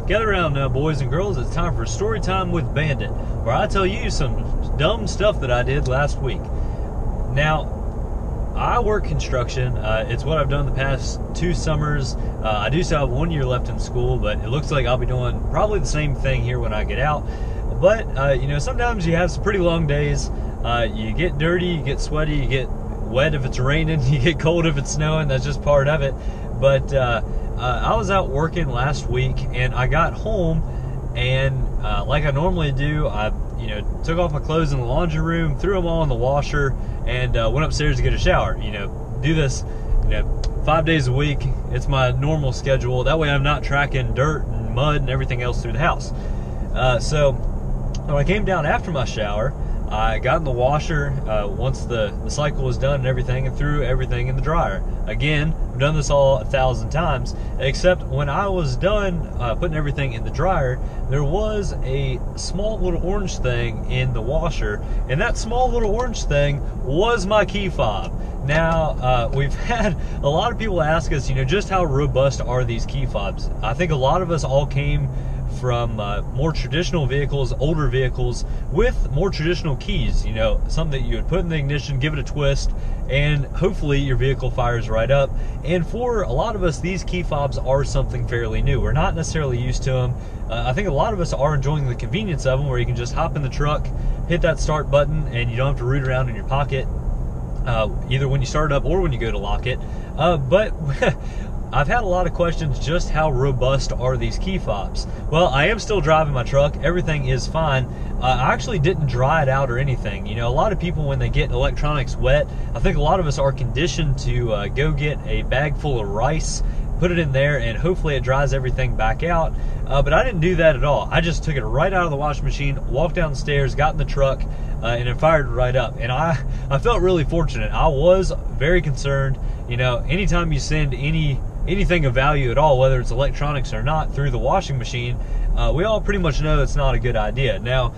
Gather around now, boys and girls. It's time for Story Time with Bandit, where I tell you some dumb stuff that I did last week. Now, I work construction. It's what I've done the past 2 summers. I do still have 1 year left in school, but it looks like I'll be doing probably the same thing here when I get out. But, you know, sometimes you have some pretty long days. You get dirty, you get sweaty, you get wet if it's raining, you get cold if it's snowing. That's just part of it. But I was out working last week, and I got home, and like I normally do, I took off my clothes in the laundry room, threw them all in the washer, and went upstairs to get a shower. Do this 5 days a week. It's my normal schedule. That way I'm not tracking dirt and mud and everything else through the house. So when I came down after my shower, I got in the washer once the cycle was done and everything, and threw everything in the dryer. Again, I've done this all 1,000 times, except when I was done putting everything in the dryer, there was a small little orange thing in the washer, and that small little orange thing was my key fob. Now, we've had a lot of people ask us, just how robust are these key fobs? I think a lot of us all came from more traditional vehicles, older vehicles with more traditional keys, something that you would put in the ignition, give it a twist, and hopefully your vehicle fires right up. And for a lot of us, these key fobs are something fairly new. We're not necessarily used to them. I think a lot of us are enjoying the convenience of them, where you can just hop in the truck, hit that start button, and you don't have to root around in your pocket, either when you start it up or when you go to lock it. But I've had a lot of questions, just how robust are these key fobs? Well, I am still driving my truck. Everything is fine. I actually didn't dry it out or anything. A lot of people, when they get electronics wet, I think a lot of us are conditioned to go get a bag full of rice, put it in there, and hopefully it dries everything back out. But I didn't do that at all. I just took it right out of the washing machine, walked downstairs, got in the truck, and it fired right up. And I felt really fortunate. I was very concerned. Anytime you send anything of value at all, whether it's electronics or not, through the washing machine, we all pretty much know it's not a good idea. Now,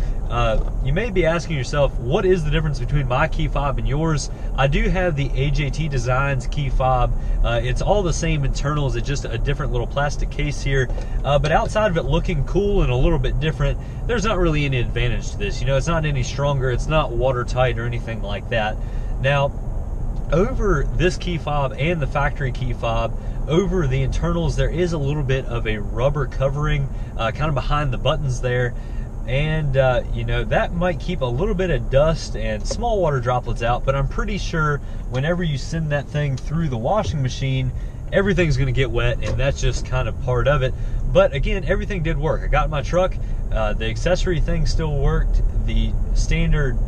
you may be asking yourself, what is the difference between my key fob and yours? I do have the AJT Designs key fob. It's all the same internals, it's just a different little plastic case here. But outside of it looking cool and a little bit different, there's not really any advantage to this. It's not any stronger, it's not watertight or anything like that. Now, over this key fob and the factory key fob, over the internals, there is a little bit of a rubber covering kind of behind the buttons there, and that might keep a little bit of dust and small water droplets out, but I'm pretty sure whenever you send that thing through the washing machine, everything's going to get wet, and that's just kind of part of it. But again, everything did work. I got in my truck, the accessory thing still worked, the standard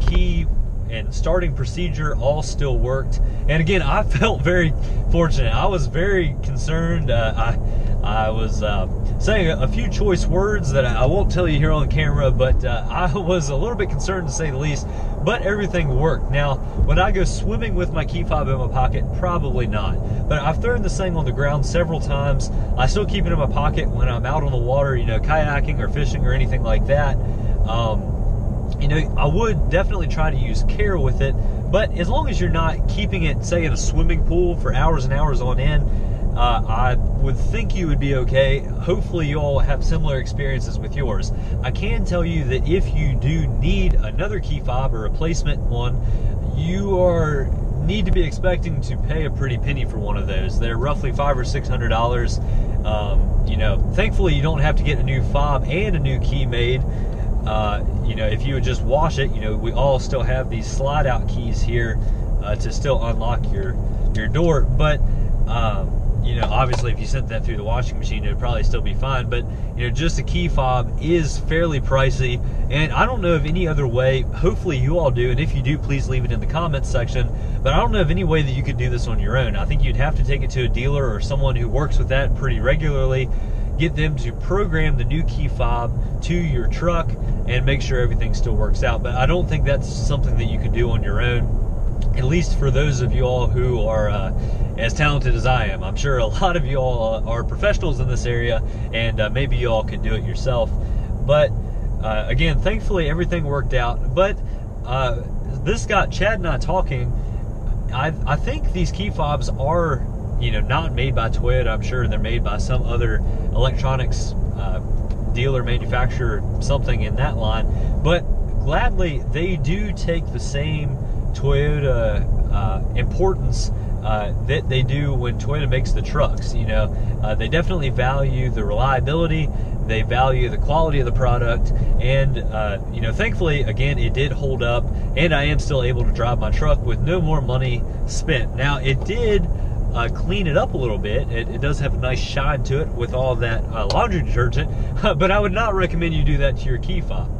key and starting procedure all still worked. And again, I felt very fortunate. I was very concerned. I was saying a few choice words that I won't tell you here on camera, but I was a little bit concerned, to say the least. But everything worked. Now, would I go swimming with my key fob in my pocket? Probably not. But I've thrown this thing on the ground several times. I still keep it in my pocket when I'm out on the water, kayaking or fishing or anything like that. I would definitely try to use care with it, but as long as you're not keeping it, say, in a swimming pool for hours and hours on end, I would think you would be okay. Hopefully you all have similar experiences with yours. I can tell you that if you do need another key fob or replacement one, you need to be expecting to pay a pretty penny for one of those. They're roughly $500 or $600. Thankfully you don't have to get a new fob and a new key made. If you would just wash it, we all still have these slide out keys here to still unlock your door. But, obviously if you sent that through the washing machine, it would probably still be fine. But, just a key fob is fairly pricey. And I don't know of any other way. Hopefully you all do. And if you do, please leave it in the comments section. But I don't know of any way that you could do this on your own. I think you'd have to take it to a dealer or someone who works with that pretty regularly, get them to program the new key fob to your truck and make sure everything still works out. But I don't think that's something that you can do on your own, at least for those of you all who are as talented as I am. I'm sure a lot of you all are professionals in this area, and maybe you all could do it yourself. But again, thankfully everything worked out. But this got Chad and I talking. I think these key fobs are not made by Toyota. I'm sure they're made by some other electronics dealer, manufacturer, something in that line. But gladly, they do take the same Toyota importance that they do when Toyota makes the trucks. They definitely value the reliability, they value the quality of the product, and thankfully, again, it did hold up, and I am still able to drive my truck with no more money spent. Now, it did clean it up a little bit. It does have a nice shine to it with all that laundry detergent, but I would not recommend you do that to your key fob.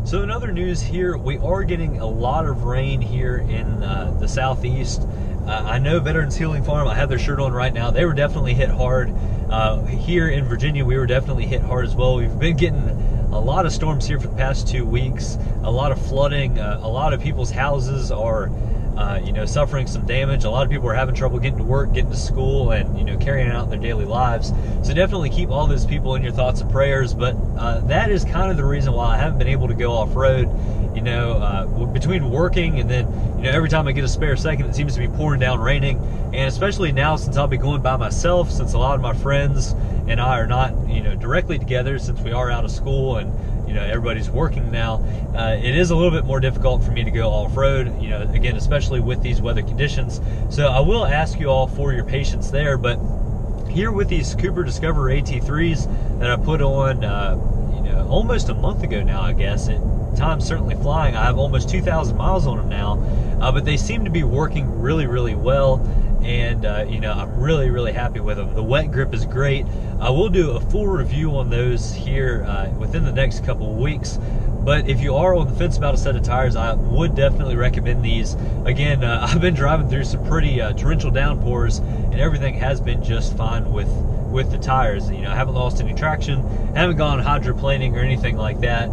So in other news here, we are getting a lot of rain here in the southeast. I know Veterans Healing Farm, I have their shirt on right now, they were definitely hit hard. Here in Virginia, we were definitely hit hard as well. We've been getting a lot of storms here for the past 2 weeks, a lot of flooding, a lot of people's houses are suffering some damage. A lot of people are having trouble getting to work, getting to school, and carrying out their daily lives. So definitely keep all those people in your thoughts and prayers. But that is kind of the reason why I haven't been able to go off-road. Between working and then every time I get a spare second, it seems to be pouring down raining. And especially now, since I'll be going by myself, since a lot of my friends and I are not directly together, since we are out of school and everybody's working now, it is a little bit more difficult for me to go off-road, again, especially with these weather conditions. So I will ask you all for your patience there. But here with these Cooper Discover AT3s that I put on, almost a month ago now, I guess, time's certainly flying. I have almost 2,000 miles on them now, but they seem to be working really, really well. And I'm really, really happy with them. The wet grip is great. I will do a full review on those here within the next couple of weeks. But if you are on the fence about a set of tires, I would definitely recommend these. Again, I've been driving through some pretty torrential downpours, and everything has been just fine with the tires. I haven't lost any traction, haven't gone hydroplaning or anything like that.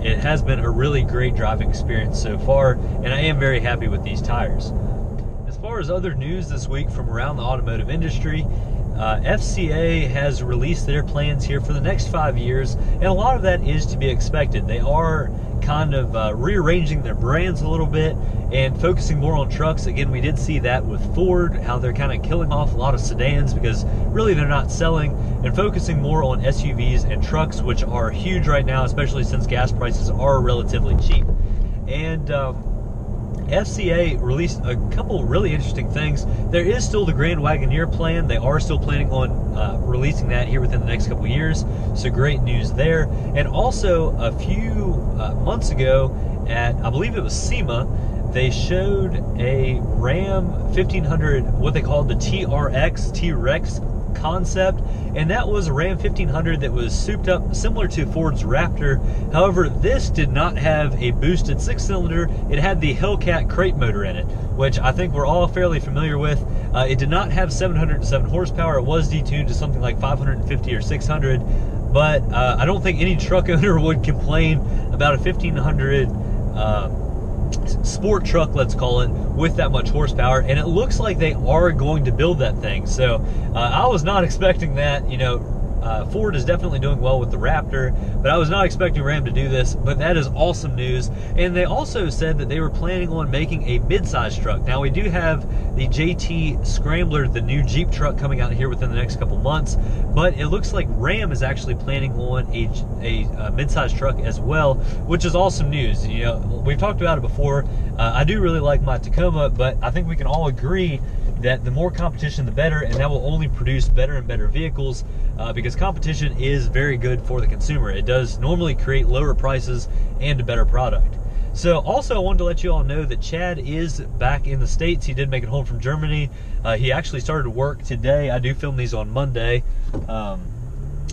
It has been a really great driving experience so far, and I am very happy with these tires. As far as other news this week from around the automotive industry, FCA has released their plans here for the next 5 years, and a lot of that is to be expected. They are kind of rearranging their brands a little bit and focusing more on trucks. Again, we did see that with Ford, how they're kind of killing off a lot of sedans because really they're not selling, and focusing more on SUVs and trucks, which are huge right now, especially since gas prices are relatively cheap. And FCA released a couple really interesting things. There is still the Grand Wagoneer plan. They are still planning on releasing that here within the next couple of years. So great news there. And also a few months ago at, I believe it was SEMA, they showed a Ram 1500, what they called the T-Rex concept, and that was a Ram 1500 that was souped up similar to Ford's Raptor. However, this did not have a boosted 6-cylinder. It had the Hellcat crate motor in it, which I think we're all fairly familiar with. It did not have 707 horsepower. It was detuned to something like 550 or 600, but I don't think any truck owner would complain about a 1500 sport truck, let's call it, with that much horsepower. And it looks like they are going to build that thing. So I was not expecting that. Ford is definitely doing well with the Raptor, but I was not expecting Ram to do this. But that is awesome news. And they also said that they were planning on making a mid-size truck. Now, we do have the JT Scrambler, the new Jeep truck, coming out here within the next couple months, but it looks like Ram is actually planning on a mid-size truck as well, which is awesome news. We've talked about it before. I do really like my Tacoma, but I think we can all agree that the more competition, the better, and that will only produce better and better vehicles, because competition is very good for the consumer. It does normally create lower prices and a better product. So also, I wanted to let you all know that Chad is back in the States. He did make it home from Germany. He actually started work today. I do film these on Monday.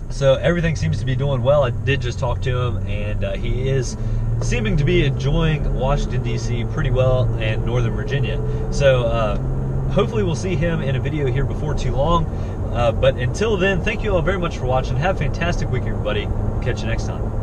So everything seems to be doing well. I did just talk to him, and he is seeming to be enjoying Washington, D.C. pretty well, and Northern Virginia. So hopefully we'll see him in a video here before too long. But until then, thank you all very much for watching. Have a fantastic week, everybody. Catch you next time.